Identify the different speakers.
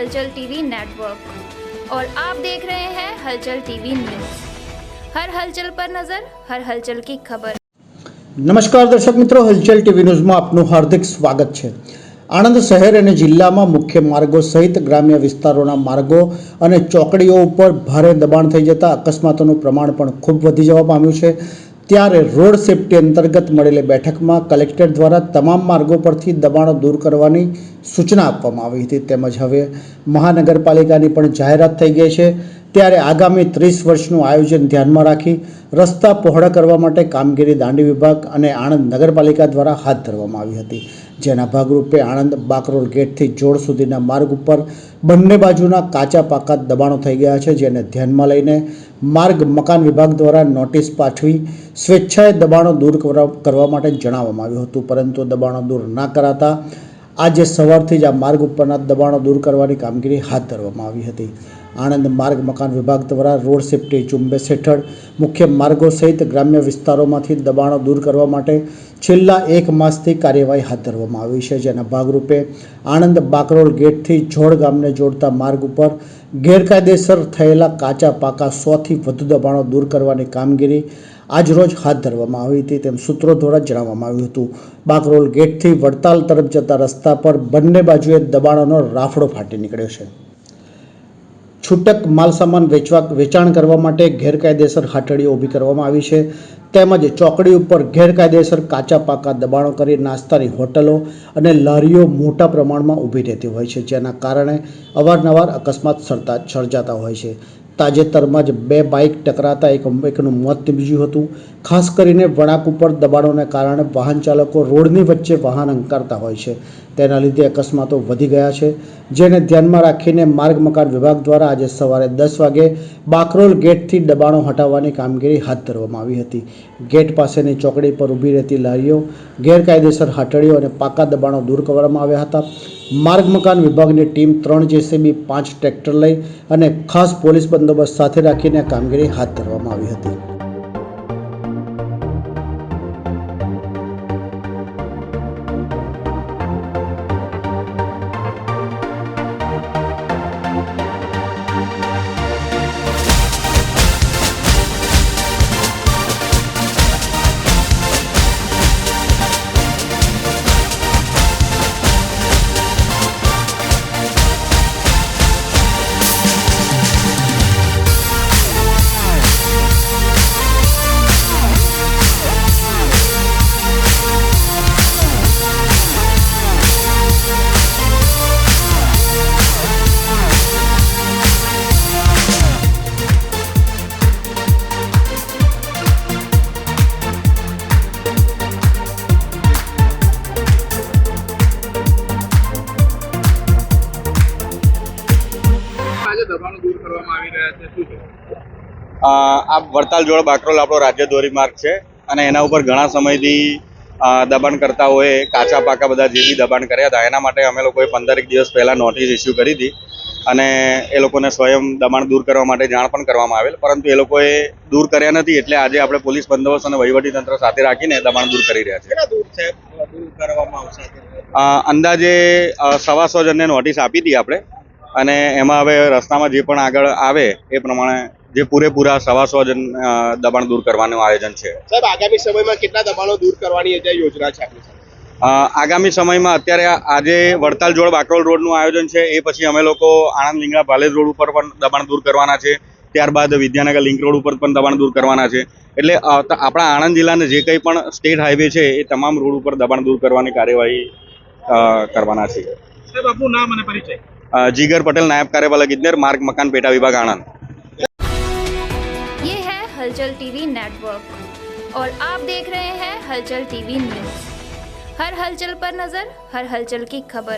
Speaker 1: हलचल TV network और आप देख रहे हैं हलचल टीवी न्यूज़। हर हलचल पर नजर, हर हलचल की खबर।
Speaker 2: नमस्कार दर्शक मित्रों, हलचल टीवी न्यूज़ में आपનું હાર્દિક સ્વાગત છે। આણંદ શહેર અને જિલ્લામાં મુખ્ય માર્ગો સહિત ગ્રામ્ય વિસ્તારોના માર્ગો અને ચોકડીઓ ઉપર ભારે દબાણ થઈ જતા અકસ્માતોનું પ્રમાણ પણ ખૂબ વધી જવા પામ્યું છે। ત્યારે રોડ સેફટી અંતર્ગત મળેલી બેઠકમાં કલેક્ટર દ્વારા તમામ માર્ગો પરથી દબાણો દૂર કરવાની સૂચના આપવામાં આવી હતી। તેમજ હવે મહાનગરપાલિકાની પણ જાહેરાત થઈ ગઈ છે। ત્યારે આગામી 30 વર્ષનું આયોજન ધ્યાનમાં રાખી રસ્તા પહોળા કરવા માટે કામગીરી દાંડી વિભાગ અને આણંદ નગરપાલિકા દ્વારા હાથ ધરવામાં આવી હતી। જેના ભાગરૂપે આણંદ બાકરોલ ગેટથી જોડ સુધીના માર્ગ ઉપર બંને બાજુના કાચા પાકા દબાણો થઈ ગયા છે। જેને ધ્યાનમાં લઈને માર્ગ મકાન વિભાગ દ્વારા નોટિસ પાઠવી સ્વેચ્છાએ દબાણો દૂર કરવા માટે જણાવવામાં આવ્યું હતું, પરંતુ દબાણો દૂર ના કરાતા આજે સવારથી જ આ માર્ગ ઉપરના દબાણો દૂર કરવાની કામગીરી હાથ ધરવામાં આવી હતી। આણંદ માર્ગ મકાન વિભાગ દ્વારા રોડ સેફટી ઝુંબેશ હેઠળ મુખ્ય માર્ગો સહિત ગ્રામ્ય વિસ્તારોમાંથી દબાણો દૂર કરવા માટે છેલ્લા 1 માસથી કાર્યવાહી હાથ ધરવામાં આવી છે। જેના ભાગરૂપે આણંદ બાકરોલ ગેટથી જોડ ગામને જોડતા માર્ગ ઉપર ગેરકાયદેસર થયેલા કાચા પાકા 100થી વધુ દબાણો દૂર કરવાની કામગીરી આજરોજ હાથ ધરવામાં આવી હતી, તેમ સૂત્રો દ્વારા જણાવવામાં આવ્યું હતું। બાકરોલ ગેટથી વડતાલ તરફ જતા રસ્તા પર બંને બાજુએ દબાણોનો રાફડો ફાટી નીકળ્યો છે। છૂટક માલસામાન વેચાણ કરવા માટે ગેરકાયદેસર હાટડીઓ ઊભી કરવામાં આવી છે। તેમજ ચોકડી ઉપર ગેરકાયદેસર કાચા પાકા દબાણો કરી નાસ્તાની હોટલો અને લારીઓ મોટા પ્રમાણમાં ઊભી રહેતી હોય છે, જેના કારણે અવારનવાર અકસ્માત સર્જાતા હોય છે। તાજેતરમાં જ 2 બાઇક ટકરાતા એકનું મોત નીપજ્યું હતું। ખાસ કરીને વળાંક ઉપર દબાણોને કારણે વાહન ચાલકો રોડની વચ્ચે વાહન હંકારતા હોય છે, તેના લીધે અકસ્માતો વધી ગયા છે। જેને ધ્યાનમાં રાખીને માર્ગ મકાન વિભાગ દ્વારા આજે સવારે 10 વાગે બાકરોલ ગેટથી દબાણો હટાવવાની કામગીરી હાથ ધરવામાં આવી હતી। ગેટ પાસેની ચોકડી પર ઊભી રહેતી લારીઓ, ગેરકાયદેસર હાટડીઓ અને પાકા દબાણો દૂર કરવામાં આવ્યા હતા। માર્ગ મકાન વિભાગની ટીમ 3 જેસીબી, 5 ટ્રેક્ટર લઈ અને ખાસ પોલીસ બંદોબસ્ત સાથે રાખીને કામગીરી હાથ ધરવામાં આવી હતી।
Speaker 3: દબાણો દૂર કરવામાં આવી રહ્યા છે, શું છે?
Speaker 4: આ વડતાલ જોડ બાકરોલ આપણો રાજ્ય ધોરી માર્ગ છે અને એના ઉપર ઘણા સમયથી દબાણકર્તાઓએ કાચા પાકા બધા જે બી દબાણ કર્યા હતા એના માટે અમે લોકોએ 15 દિવસ પહેલાં નોટિસ ઇસ્યુ કરી હતી અને એ લોકોને સ્વયં દબાણ દૂર કરવા માટે જાણ પણ કરવામાં આવેલ, પરંતુ એ લોકોએ દૂર કર્યા નથી। એટલે આજે આપણે પોલીસ બંદોબસ્ત અને વહીવટીતંત્ર સાથે રાખીને દબાણ દૂર કરી રહ્યા છીએ।
Speaker 3: દૂર છે દૂર કરવામાં આવશે?
Speaker 4: અંદાજે 125 જણને નોટિસ આપી હતી આપણે, અને એમાં હવે રસ્તામાં જે પણ આગળ આવે એ પ્રમાણે જે પૂરેપૂરા 125 જણ દબાણ દૂર કરવાનું આયોજન છે।
Speaker 3: સાહેબ, આગામી સમયમાં કેટલા દબાણો દૂર કરવાની યોજના છે આપની સાથે?
Speaker 4: આગામી સમયમાં અત્યારે આજે વડતાલ જોડ બાકરોલ રોડનું આયોજન છે, એ પછી અમે લોકો આણંદ લીંગડા ભાલેજ રોડ ઉપર પણ દબાણ દૂર કરવાના છે। ત્યારબાદ વિદ્યાનગર લિંક રોડ ઉપર પણ દબાણ દૂર કરવાના છે। એટલે આપણા આણંદ જિલ્લાને જે કંઈ પણ સ્ટેટ હાઈવે છે એ તમામ રોડ ઉપર દબાણ દૂર કરવાની કાર્યવાહી કરવાના છે।
Speaker 3: સાહેબ, આપનું નામ અને પરિચય?
Speaker 4: જીगर पटेल, नायब कार्यपालक इंजीनियर, मार्ग मकान पेटा विभाग आनंद।
Speaker 1: ये है हलचल टीवी नेटवर्क और आप देख रहे हैं हलचल टीवी न्यूज़। हर हलचल पर नजर, हर हलचल की खबर।